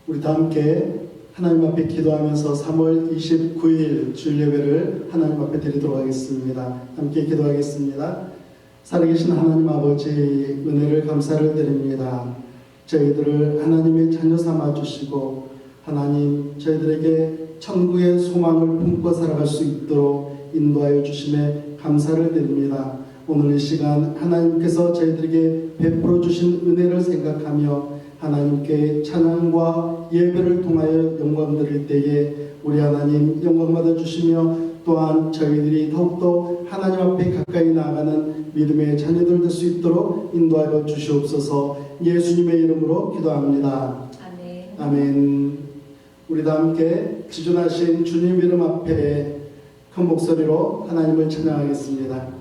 우리 다 함께 하나님 앞에 기도하면서 3월 29일 주일 예배를 하나님 앞에 드리도록 하겠습니다. 함께 기도하겠습니다. 살아계신 하나님 아버지, 은혜를 감사를 드립니다. 저희들을 하나님의 자녀 삼아 주시고 하나님 저희들에게 천국의 소망을 품고 살아갈 수 있도록 인도하여 주심에 감사를 드립니다. 오늘 이 시간 하나님께서 저희들에게 베풀어 주신 은혜를 생각하며 하나님께 찬양과 예배를 통하여 영광 드릴 때에 우리 하나님 영광 받아 주시며 또한 저희들이 더욱더 하나님 앞에 가까이 나아가는 믿음의 자녀들 될 수 있도록 인도하여 주시옵소서. 예수님의 이름으로 기도합니다. 아멘. 아멘. 우리 다 함께 지존하신 주님 이름 앞에 큰 목소리로 하나님을 찬양하겠습니다.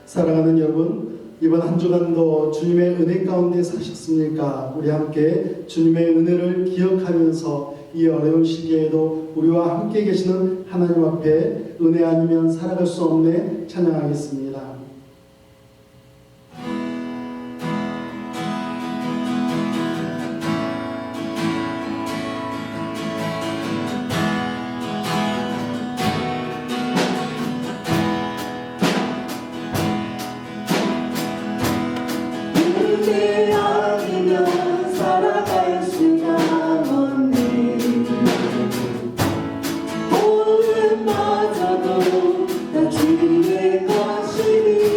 사랑하는 여러분, 이번 한 주간도 주님의 은혜 가운데 사셨습니까? 우리 함께 주님의 은혜를 기억하면서 이 어려운 시기에도 우리와 함께 계시는 하나님 앞에 은혜 아니면 살아갈 수 없네 찬양하겠습니다. 은혜 아니면 살아갈 수가 없네. 오늘마저도 나 주의 것이니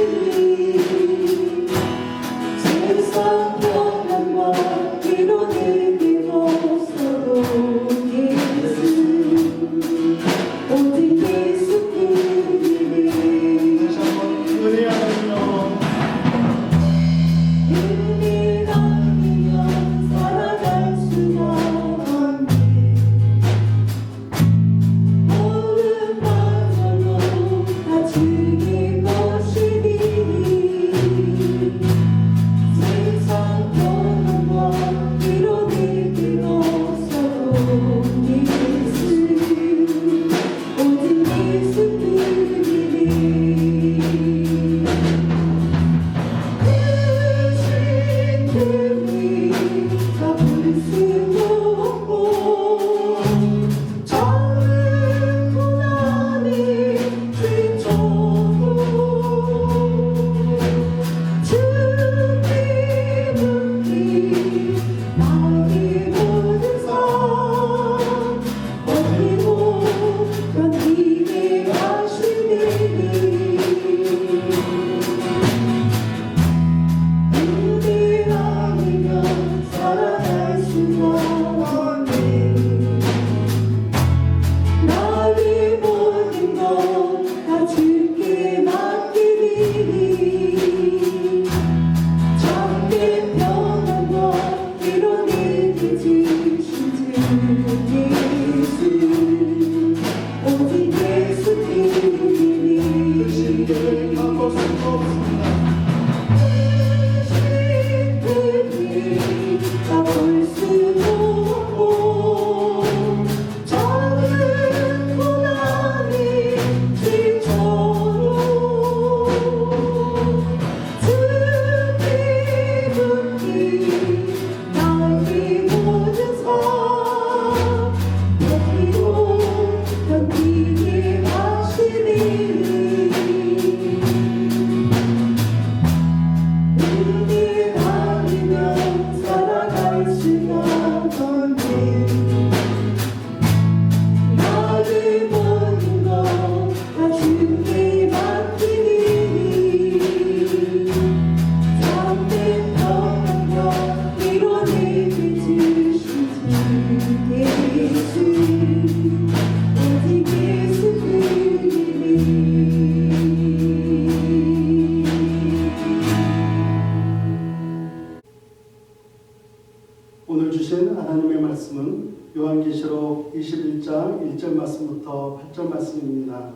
21장 1절 말씀부터 8절 말씀입니다.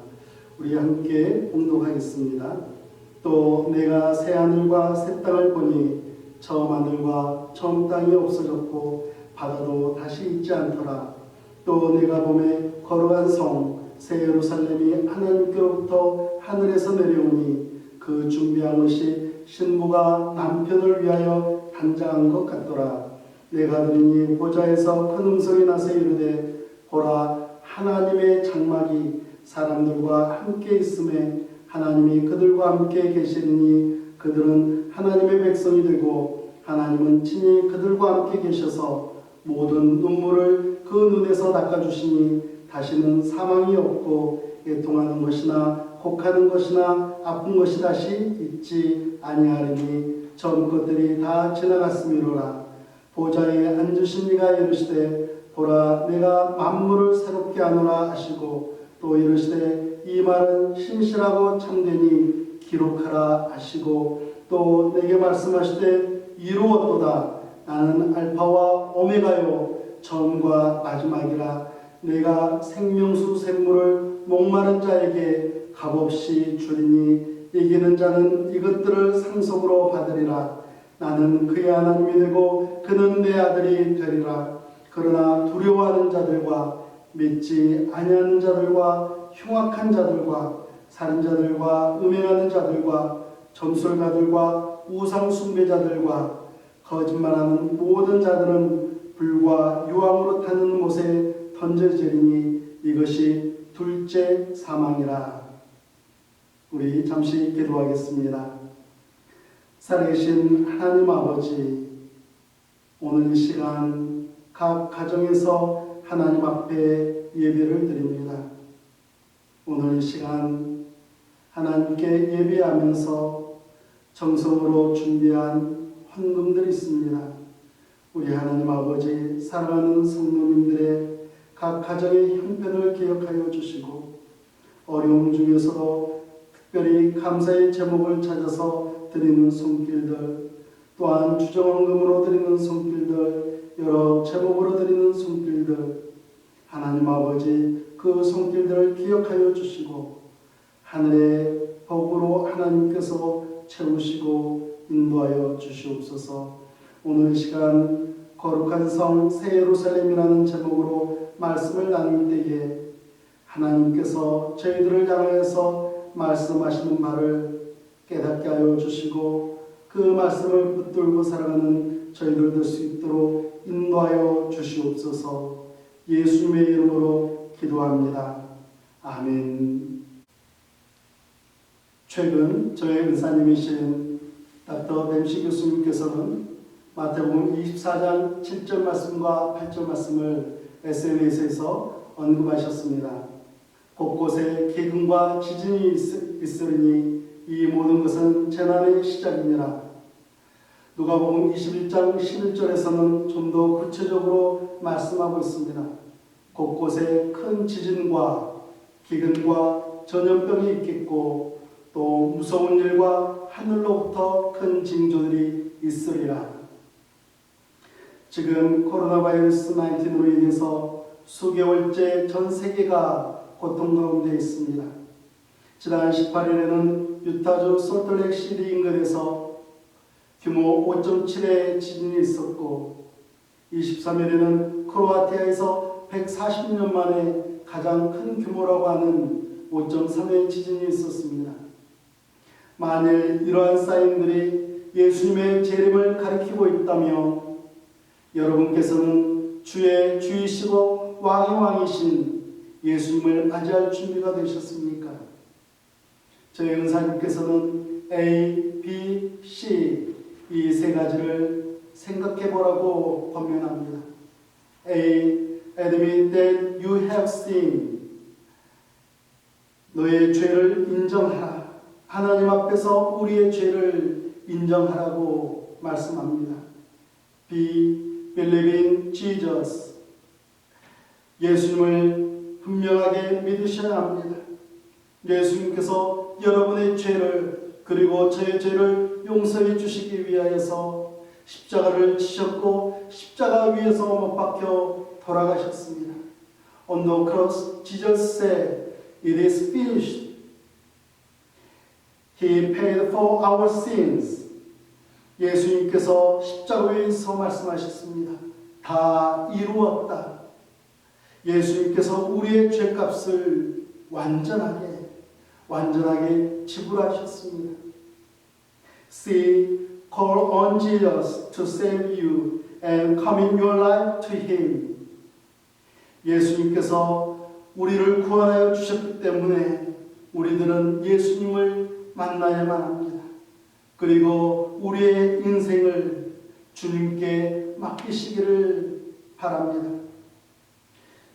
우리 함께 봉독하겠습니다. 또 내가 새 하늘과 새 땅을 보니 처음 하늘과 처음 땅이 없어졌고 바다도 다시 있지 않더라. 또 내가 보매 거룩한 성 새 예루살렘이 하나님께로부터 하늘에서 내려오니 그 준비한 것이 신부가 남편을 위하여 단장한 것 같더라. 내가 들으니 보좌에서 큰 음성이 나서 이르되 보라 하나님의 장막이 사람들과 함께 있음에 하나님이 그들과 함께 계시리니 그들은 하나님의 백성이 되고 하나님은 친히 그들과 함께 계셔서 모든 눈물을 그 눈에서 닦아주시니 다시는 사망이 없고 애통하는 것이나 곡하는 것이나 아픈 것이 다시 있지 아니하리니 전 것들이 다 지나갔음이로라. 보좌에 앉으신 이가 이르시되 보라 내가 만물을 새롭게 하노라 하시고 또 이르시되 이 말은 신실하고 참되니 기록하라 하시고 또 내게 말씀하시되 이루었도다. 나는 알파와 오메가요 처음과 마지막이라. 내가 생명수 샘물을 목마른 자에게 값없이 주리니 이기는 자는 이것들을 상속으로 받으리라. 나는 그의 하나님이 되고 그는 내 아들이 되리라. 그러나 두려워하는 자들과 믿지 아니하는 자들과 흉악한 자들과 살인자들과 음행하는 자들과 점술가들과 우상 숭배자들과 거짓말하는 모든 자들은 불과 유황으로 타는 못에 던져지리니 이것이 둘째 사망이라. 우리 잠시 기도하겠습니다. 살아계신 하나님 아버지, 오늘 이 시간 각 가정에서 하나님 앞에 예배를 드립니다. 오늘 이 시간 하나님께 예배하면서 정성으로 준비한 헌금들이 있습니다. 우리 하나님 아버지, 사랑하는 성도님들의 각 가정의 형편을 기억하여 주시고 어려움 중에서도 특별히 감사의 제목을 찾아서 드리는 손길들, 또한 주정헌금으로 드리는 손길들, 여러 제목으로 드리는 손길들, 하나님 아버지 그 손길들을 기억하여 주시고 하늘의 복으로 하나님께서 채우시고 인도하여 주시옵소서. 오늘 시간 거룩한 성 새 예루살렘이라는 제목으로 말씀을 나눌 때에 하나님께서 저희들을 향해서 말씀하시는 말을 깨닫게 하여 주시고 그 말씀을 붙들고 살아가는 저희들 될 수 있도록 인도하여 주시옵소서. 예수님의 이름으로 기도합니다. 아멘. 최근 저의 은사님이신 닥터 뱀시 교수님께서는 마태복음 24장 7절 말씀과 8절 말씀을 SNS에서 언급하셨습니다. 곳곳에 기근과 지진이 있으리니 이 모든 것은 재난의 시작이니라. 누가복음 21장 11절에서는 좀 더 구체적으로 말씀하고 있습니다. 곳곳에 큰 지진과 기근과 전염병이 있겠고 또 무서운 일과 하늘로부터 큰 징조들이 있으리라. 지금 코로나 바이러스 19으로 인해서 수개월째 전 세계가 고통 가운데 있습니다. 지난 18일에는 유타주 솔트레이크 시티 인근에서 규모 5.7의 지진이 있었고 23일에는 크로아티아에서 140년 만에 가장 큰 규모라고 하는 5.3의 지진이 있었습니다. 만일 이러한 사인들이 예수님의 재림을 가리키고 있다며 여러분께서는 주의 주이시고 왕의 왕이신 예수님을 맞이할 준비가 되셨습니까? 저희 은사님께서는 A, B, C 이 세 가지를 생각해 보라고 권면합니다. A. Admit that you have sinned. 너의 죄를 인정하라. 하나님 앞에서 우리의 죄를 인정하라고 말씀합니다. B. Believe in Jesus. 예수님을 분명하게 믿으셔야 합니다. 예수님께서 여러분의 죄를 그리고 저의 죄를 용서해 주시기 위하여서 십자가를 지셨고 십자가 위에서 못 박혀 돌아가셨습니다. On the cross, Jesus said, "It is finished." He paid for our sins. 예수님께서 십자가에서 말씀하셨습니다. 다 이루었다. 예수님께서 우리의 죄값을 완전하게 지불하셨습니다. See, call on Jesus to save you and commit your life to Him. 예수님께서 우리를 구원하여 주셨기 때문에 우리들은 예수님을 만나야만 합니다. 그리고 우리의 인생을 주님께 맡기시기를 바랍니다.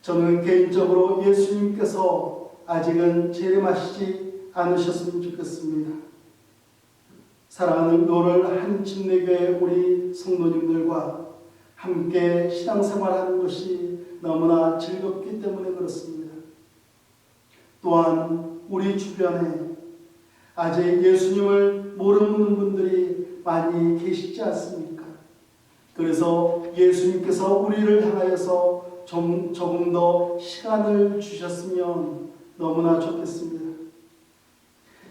저는 개인적으로 예수님께서 아직은 재림하시지 않으셨으면 좋겠습니다. 사랑하는 노를 한침내교회 우리 성도님들과 함께 신앙생활하는 것이 너무나 즐겁기 때문에 그렇습니다. 또한 우리 주변에 아직 예수님을 모르는 분들이 많이 계시지 않습니까? 그래서 예수님께서 우리를 향하여서 조금 더 시간을 주셨으면 너무나 좋겠습니다.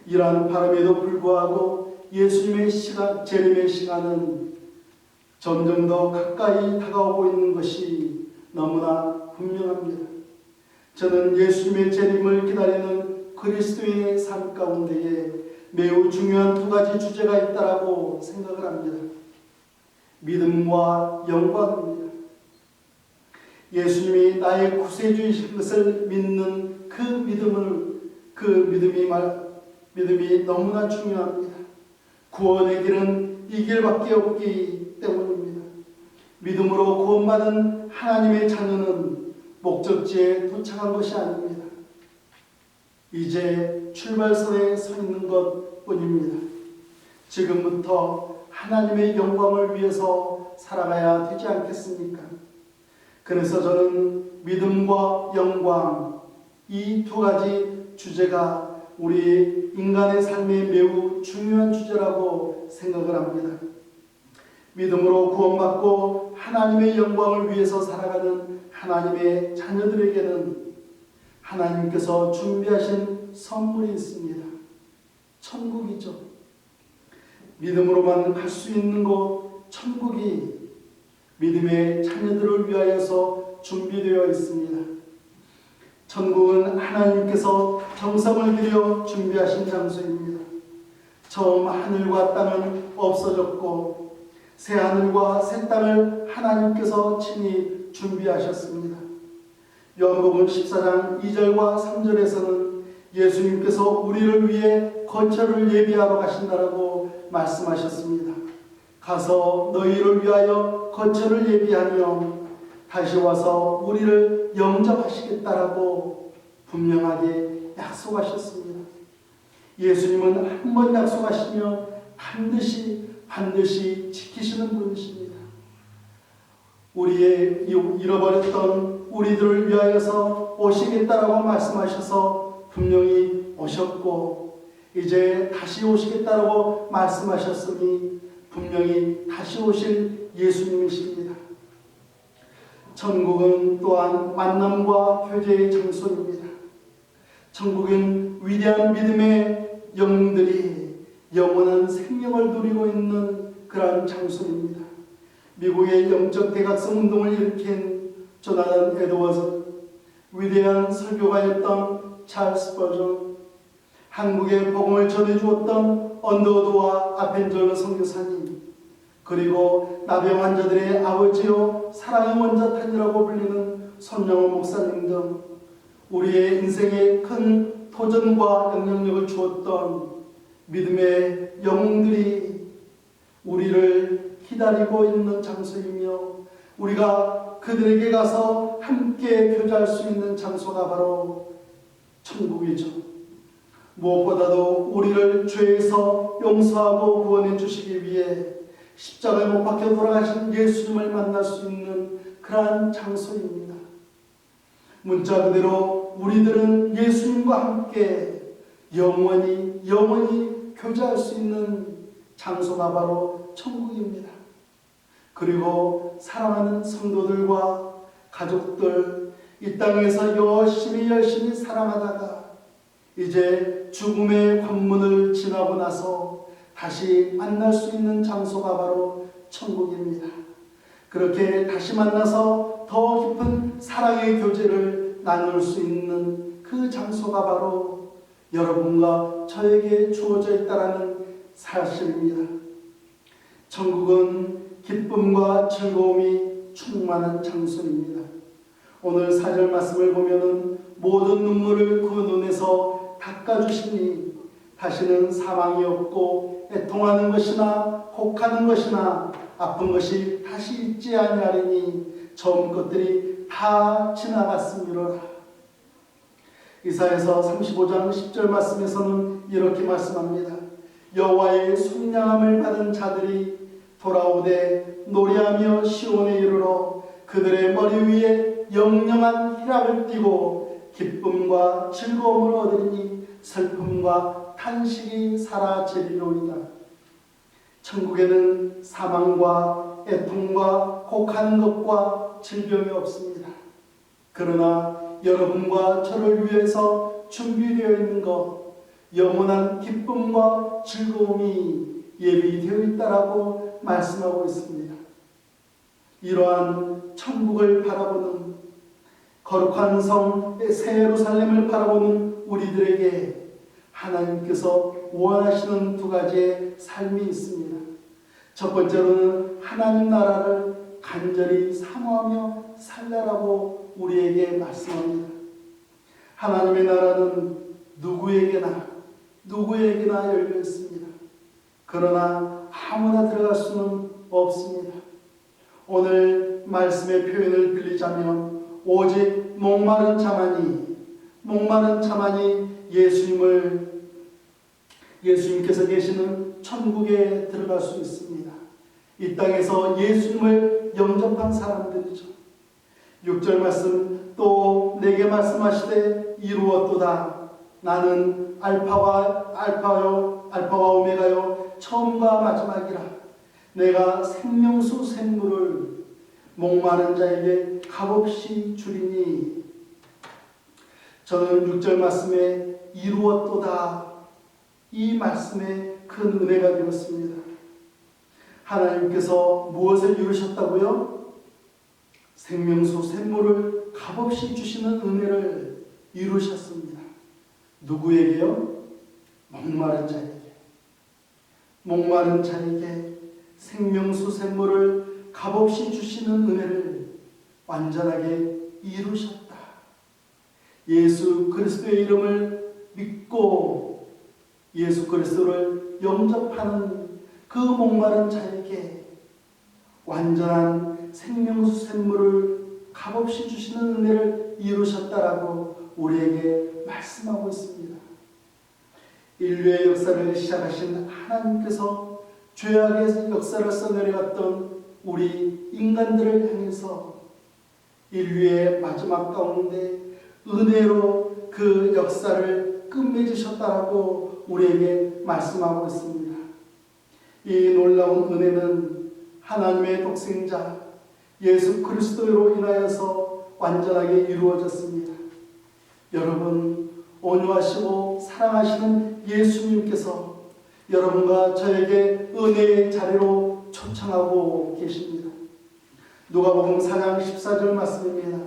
이러한 바람에도 불구하고 예수님의 재림의 시간은 점점 더 가까이 다가오고 있는 것이 너무나 분명합니다. 저는 예수님의 재림을 기다리는 그리스도인의 삶 가운데에 매우 중요한 두 가지 주제가 있다고 생각을 합니다. 믿음과 영광입니다. 예수님이 나의 구세주이신 것을 믿는 믿음이 너무나 중요합니다. 구원의 길은 이 길밖에 없기 때문입니다. 믿음으로 구원받은 하나님의 자녀는 목적지에 도착한 것이 아닙니다. 이제 출발선에 서 있는 것뿐입니다. 지금부터 하나님의 영광을 위해서 살아가야 되지 않겠습니까? 그래서 저는 믿음과 영광, 이 두 가지 주제가 우리 인간의 삶에 매우 중요한 주제라고 생각을 합니다. 믿음으로 구원받고 하나님의 영광을 위해서 살아가는 하나님의 자녀들에게는 하나님께서 준비하신 선물이 있습니다. 천국이죠. 믿음으로만 갈 수 있는 곳 천국이 믿음의 자녀들을 위하여서 준비되어 있습니다. 천국은 하나님께서 정성을 들여 준비하신 장소입니다. 처음 하늘과 땅은 없어졌고 새 하늘과 새 땅을 하나님께서 친히 준비하셨습니다. 요한복음 14장 2절과 3절에서는 예수님께서 우리를 위해 거처를 예비하러 가신다라고 말씀하셨습니다. 가서 너희를 위하여 거처를 예비하며 다시 와서 우리를 영접하시겠다라고 분명하게 약속하셨습니다. 예수님은 한 번 약속하시며 반드시 지키시는 분이십니다. 우리의 잃어버렸던 우리들을 위하여서 오시겠다라고 말씀하셔서 분명히 오셨고 이제 다시 오시겠다라고 말씀하셨으니 분명히 다시 오실 예수님이십니다. 천국은 또한 만남과 교제의 장소입니다. 천국은 위대한 믿음의 영웅들이 영원한 생명을 누리고 있는 그러한 장소입니다. 미국의 영적 대각성 운동을 일으킨 조나단 에드워즈, 위대한 설교가였던 찰스 버전, 한국의 복음을 전해주었던 언더우드와 아펜젤러 선교사님, 그리고 나병 환자들의 아버지요 사랑의 원자탄이라고 불리는 손영호 목사님 등 우리의 인생에 큰 도전과 영향력을 주었던 믿음의 영웅들이 우리를 기다리고 있는 장소이며 우리가 그들에게 가서 함께 교제할 수 있는 장소가 바로 천국이죠. 무엇보다도 우리를 죄에서 용서하고 구원해 주시기 위해 십자가에 못 박혀 돌아가신 예수님을 만날 수 있는 그러한 장소입니다. 문자 그대로 우리들은 예수님과 함께 영원히 교제할 수 있는 장소가 바로 천국입니다. 그리고 사랑하는 성도들과 가족들, 이 땅에서 열심히 살아가다가 이제 죽음의 관문을 지나고 나서 다시 만날 수 있는 장소가 바로 천국입니다. 그렇게 다시 만나서 더 깊은 사랑의 교제를 나눌 수 있는 그 장소가 바로 여러분과 저에게 주어져 있다는 사실입니다. 천국은 기쁨과 즐거움이 충만한 장소입니다. 오늘 4절 말씀을 보면은 모든 눈물을 그 눈에서 닦아주시니 다시는 사망이 없고 애통하는 것이나 곡하는 것이나 아픈 것이 다시 있지 아니하리니 처음 것들이 다 지나갔음이로라. 이사야서 35장 10절 말씀에서는 이렇게 말씀합니다. 여호와의 속량함을 받은 자들이 돌아오되 노래하며 시온에 이르러 그들의 머리 위에 영영한 희락을 띠고 기쁨과 즐거움을 얻으리니 슬픔과 탄식이 사라지리로이다. 천국에는 사망과 애통과 곡하는 것과 질병이 없습니다. 그러나 여러분과 저를 위해서 준비되어 있는 것, 영원한 기쁨과 즐거움이 예비되어 있다라고 말씀하고 있습니다. 이러한 천국을 바라보는 거룩한 성 새 예루살렘을 바라보는 우리들에게 하나님께서 원하시는 두 가지의 삶이 있습니다. 첫 번째로는 하나님 나라를 간절히 사모하며 살라라고 우리에게 말씀합니다. 하나님의 나라는 누구에게나 열려 있습니다. 그러나 아무나 들어갈 수는 없습니다. 오늘 말씀의 표현을 빌리자면 오직 목마른 자만이 예수님께서 계시는 천국에 들어갈 수 있습니다. 이 땅에서 예수님을 영접한 사람들이죠. 6절 말씀 또 내게 말씀하시되 이루었도다. 나는 알파와 오메가요 처음과 마지막이라. 내가 생명수 샘물을 목마른 자에게 값없이 주리니. 저는 6절 말씀에 이루었도다 이 말씀에 큰 은혜가 되었습니다. 하나님께서 무엇을 이루셨다고요? 생명수 샘물을 값없이 주시는 은혜를 이루셨습니다. 누구에게요? 목마른 자에게 생명수 샘물을 값없이 주시는 은혜를 완전하게 이루셨다. 예수 그리스도의 이름을 믿고 예수 그리스도를 영접하는 그 목마른 자에게 완전한 생명수 샘물을 값없이 주시는 은혜를 이루셨다라고 우리에게 말씀하고 있습니다. 인류의 역사를 시작하신 하나님께서 죄악의 역사를 써내려갔던 우리 인간들을 향해서 인류의 마지막 가운데 은혜로 그 역사를 끝맺으셨다라고 우리에게 말씀하고 있습니다. 이 놀라운 은혜는 하나님의 독생자 예수 그리스도로 인하여서 완전하게 이루어졌습니다. 여러분, 온유하시고 사랑하시는 예수님께서 여러분과 저에게 은혜의 자리로 초청하고 계십니다. 누가복음 4장 14절 말씀입니다.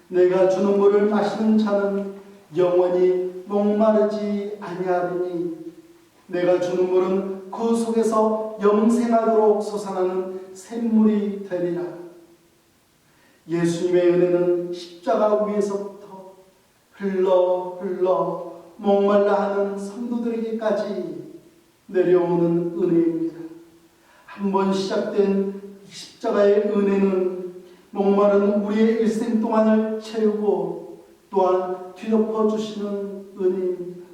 내가 주는 물을 마시는 자는 영원히 목마르지 아니하리니 내가 주는 물은 그 속에서 영생하도록 솟아나는 샘물이 되리라. 예수님의 은혜는 십자가 위에서부터 흘러 목말라 하는 성도들에게까지 내려오는 은혜입니다. 한번 시작된 십자가의 은혜는 목마른 우리의 일생 동안을 채우고 또한 뒤덮어 주시는 은혜입니다.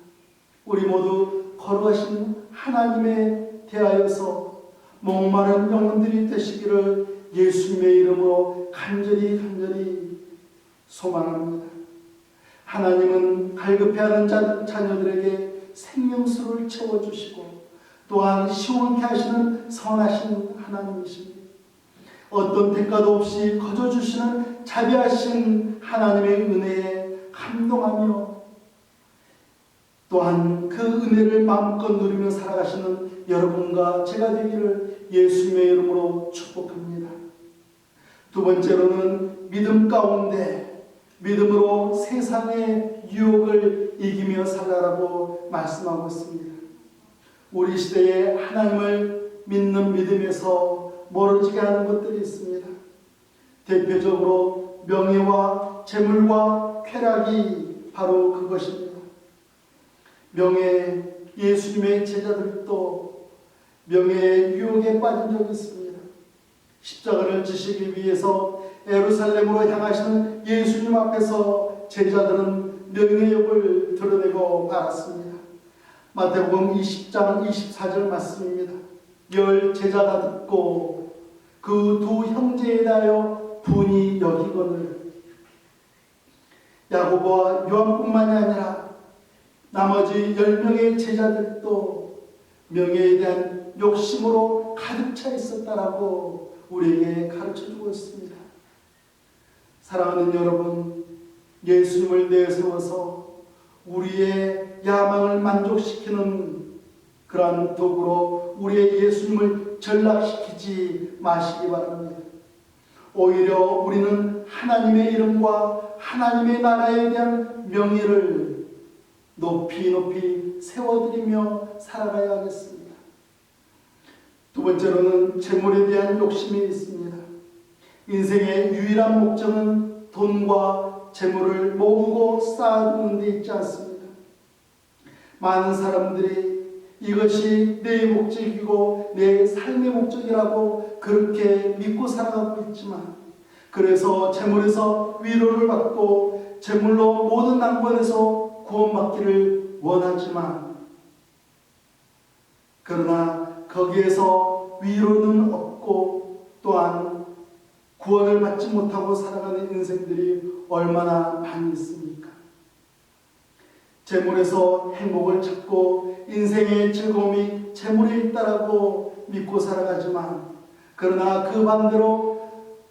우리 모두 거룩하신 하나님에 대하여서 목마른 영혼들이 되시기를 예수님의 이름으로 간절히 소망합니다. 하나님은 갈급해하는 자녀들에게 생명수를 채워주시고 또한 시원케 하시는 선하신 하나님이십니다. 어떤 대가도 없이 거저주시는 자비하신 하나님의 은혜에 감동하며 또한 그 은혜를 마음껏 누리며 살아가시는 여러분과 제가 되기를 예수님의 이름으로 축복합니다. 두 번째로는 믿음 가운데 믿음으로 세상의 유혹을 이기며 살라라고 말씀하고 있습니다. 우리 시대에 하나님을 믿는 믿음에서 멀어지게 하는 것들이 있습니다. 대표적으로 명예와 재물과 쾌락이 바로 그것입니다. 예수님의 제자들도 명예의 유혹에 빠진 적이 있습니다. 십자가를 지시기 위해서 예루살렘으로 향하시는 예수님 앞에서 제자들은 명예욕을 드러내고 말았습니다. 마태복음 20장 24절 말씀입니다. 10 제자가 듣고 그 두 형제에 대하여 분이 여기거늘 야고보와 요한뿐만이 아니라 나머지 10명의 제자들도 명예에 대한 욕심으로 가득 차 있었다라고 우리에게 가르쳐주고 있습니다. 사랑하는 여러분, 예수님을 내세워서 우리의 야망을 만족시키는 그러한 도구로 우리의 예수님을 전락시키지 마시기 바랍니다. 오히려 우리는 하나님의 이름과 하나님의 나라에 대한 명예를 높이 높이 세워드리며 살아가야 하겠습니다. 두 번째로는 재물에 대한 욕심이 있습니다. 인생의 유일한 목적은 돈과 재물을 모으고 쌓아두는 데 있지 않습니다. 많은 사람들이 이것이 내 목적이고 내 삶의 목적이라고 그렇게 믿고 살아가고 있지만, 그래서 재물에서 위로를 받고 재물로 모든 난관에서 구원받기를 원하지만, 그러나 거기에서 위로는 없고 또한 구원을 받지 못하고 살아가는 인생들이 얼마나 많이 있습니까? 재물에서 행복을 찾고 인생의 즐거움이 재물에 있다라고 믿고 살아가지만, 그러나 그 반대로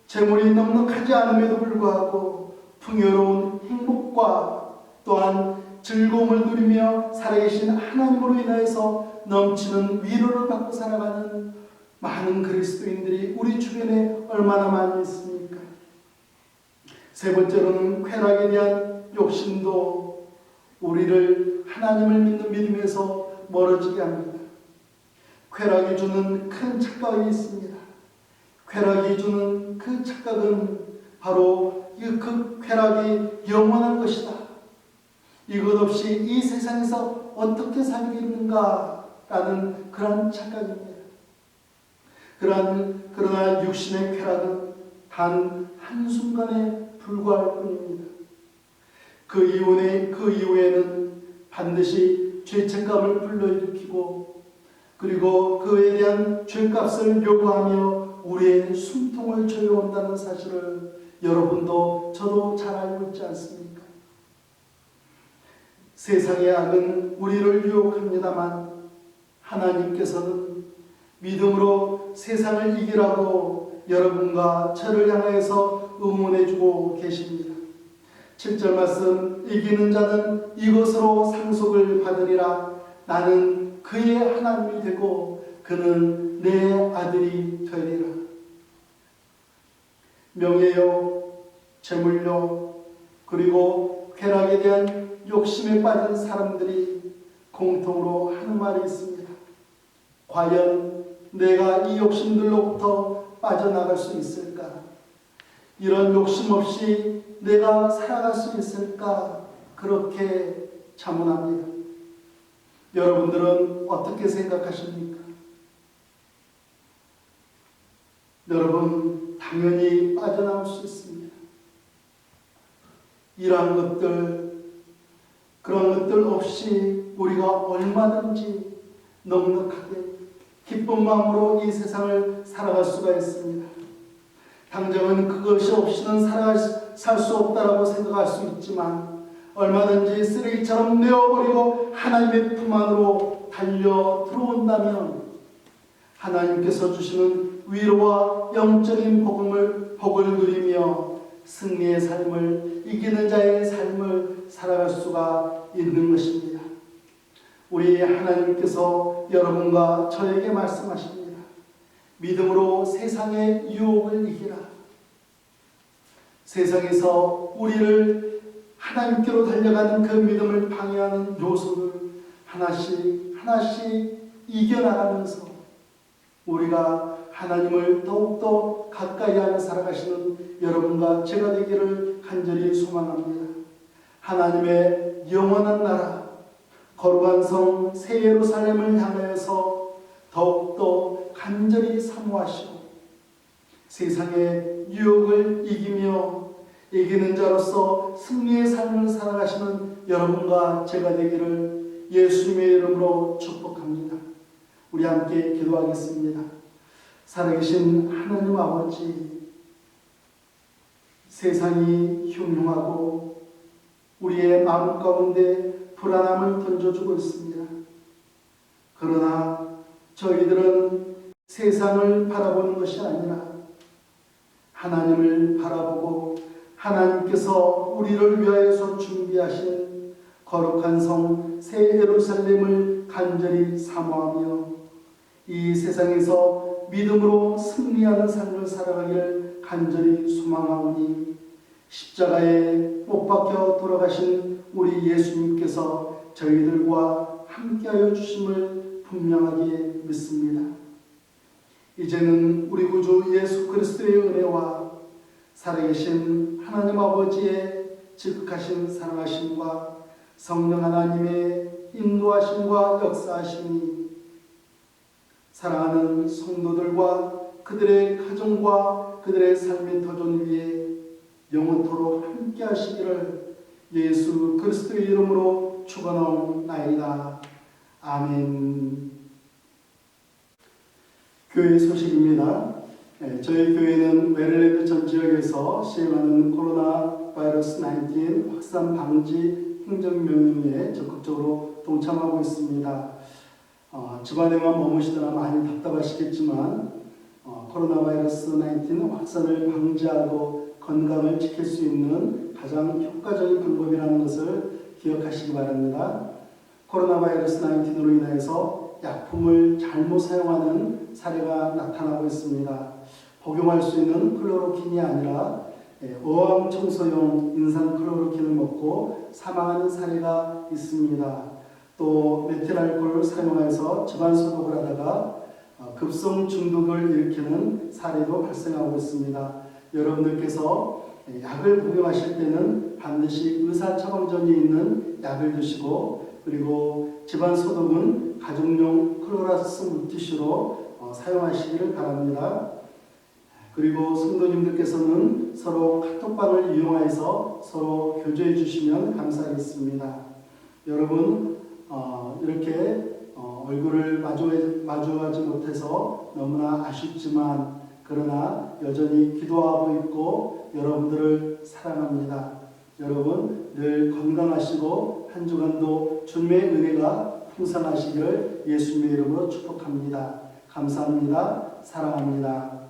재물이 넉넉하지 않음에도 불구하고 풍요로운 행복과 또한 즐거움을 누리며 살아계신 하나님으로 인하여서 넘치는 위로를 받고 살아가는 많은 그리스도인들이 우리 주변에 얼마나 많이 있습니까? 세 번째로는 쾌락에 대한 욕심도 우리를 하나님을 믿는 믿음에서 멀어지게 합니다. 쾌락이 주는 큰 착각이 있습니다. 쾌락이 주는 그 착각은 바로 그 쾌락이 영원한 것이다. 이것 없이 이 세상에서 어떻게 살겠는가라는 그런 착각입니다. 그러나 육신의 쾌락은 단 한순간에 불과할 뿐입니다. 그 이후에는 반드시 죄책감을 불러일으키고 그리고 그에 대한 죄값을 요구하며 우리의 숨통을 조여온다는 사실을 여러분도 저도 잘 알고 있지 않습니까? 세상의 악은 우리를 유혹합니다만 하나님께서는 믿음으로 세상을 이기라고 여러분과 저를 향하여서 응원해주고 계십니다. 7절 말씀, 이기는 자는 이것으로 상속을 받으리라. 나는 그의 하나님이 되고 그는 내 아들이 되리라. 명예요, 재물요, 그리고 쾌락에 대한 욕심에 빠진 사람들이 공통으로 하는 말이 있습니다. 과연 내가 이 욕심들로부터 빠져나갈 수 있을까? 이런 욕심 없이 내가 살아갈 수 있을까? 그렇게 자문합니다. 여러분들은 어떻게 생각하십니까? 여러분, 당연히 빠져나올 수 있습니다. 이러한 것들, 그런 것들 없이 우리가 얼마든지 넉넉하게 기쁜 마음으로 이 세상을 살아갈 수가 있습니다. 당장은 그것이 없이는 살 수 없다라고 생각할 수 있지만 얼마든지 쓰레기처럼 내어버리고 하나님의 품 안으로 달려 들어온다면 하나님께서 주시는 위로와 영적인 복을 누리며 승리의 삶을, 이기는 자의 삶을 살아갈 수가 있는 것입니다. 우리 하나님께서 여러분과 저에게 말씀하십니다. 믿음으로 세상의 유혹을 이기라. 세상에서 우리를 하나님께로 달려가는 그 믿음을 방해하는 요소를 하나씩 하나씩 이겨나가면서 우리가 하나님을 더욱더 가까이 하며 살아가시는 여러분과 제가 되기를 간절히 소망합니다. 하나님의 영원한 나라, 거룩한 성 새 예루살렘을 향하여서 더욱더 간절히 사모하시고 세상의 유혹을 이기며 이기는 자로서 승리의 삶을 살아가시는 여러분과 제가 되기를 예수님의 이름으로 축복합니다. 우리 함께 기도하겠습니다. 살아계신 하나님 아버지, 세상이 흉흉하고 우리의 마음 가운데 불안함을 던져주고 있습니다. 그러나 저희들은 세상을 바라보는 것이 아니라 하나님을 바라보고 하나님께서 우리를 위하여서 준비하신 거룩한 성 새 예루살렘을 간절히 사모하며 이 세상에서 믿음으로 승리하는 삶을 살아가기를 간절히 소망하오니 십자가에 못 박혀 돌아가신 우리 예수님께서 저희들과 함께하여 주심을 분명하게 믿습니다. 이제는 우리 구주 예수 그리스도의 은혜와 살아계신 하나님 아버지의 지극하신 사랑하심과 성령 하나님의 인도하심과 역사하심이 사랑하는 성도들과 그들의 가정과 그들의 삶의 터전 위에 영원토록 함께 하시기를 예수 그리스도의 이름으로 축원하옵나이다. 아멘. 교회 소식입니다. 저희 교회는 메릴랜드 전 지역에서 시행하는 코로나 바이러스 19 확산 방지 행정명령에 적극적으로 동참하고 있습니다. 집안에만 머무시거나 많이 답답하시겠지만 코로나 바이러스 19 확산을 방지하고 건강을 지킬 수 있는 가장 효과적인 방법이라는 것을 기억하시기 바랍니다. 코로나 바이러스 19으로 인해서 약품을 잘못 사용하는 사례가 나타나고 있습니다. 복용할 수 있는 클로로킨이 아니라 어항 청소용 인산 클로로킨을 먹고 사망하는 사례가 있습니다. 또 메틸알코올을 사용해서 집안 소독을 하다가 급성 중독을 일으키는 사례도 발생하고 있습니다. 여러분들께서 약을 복용하실 때는 반드시 의사 처방전이 있는 약을 드시고 그리고 집안 소독은 가정용 클로라스 물티슈로 사용하시기를 바랍니다. 그리고 성도님들께서는 서로 카톡방을 이용해서 서로 교제해 주시면 감사하겠습니다. 여러분 이렇게 얼굴을 마주하지 못해서 너무나 아쉽지만 그러나 여전히 기도하고 있고 여러분들을 사랑합니다. 여러분 늘 건강하시고 한 주간도 주님의 은혜가 풍성하시기를 예수님의 이름으로 축복합니다. 감사합니다. 사랑합니다.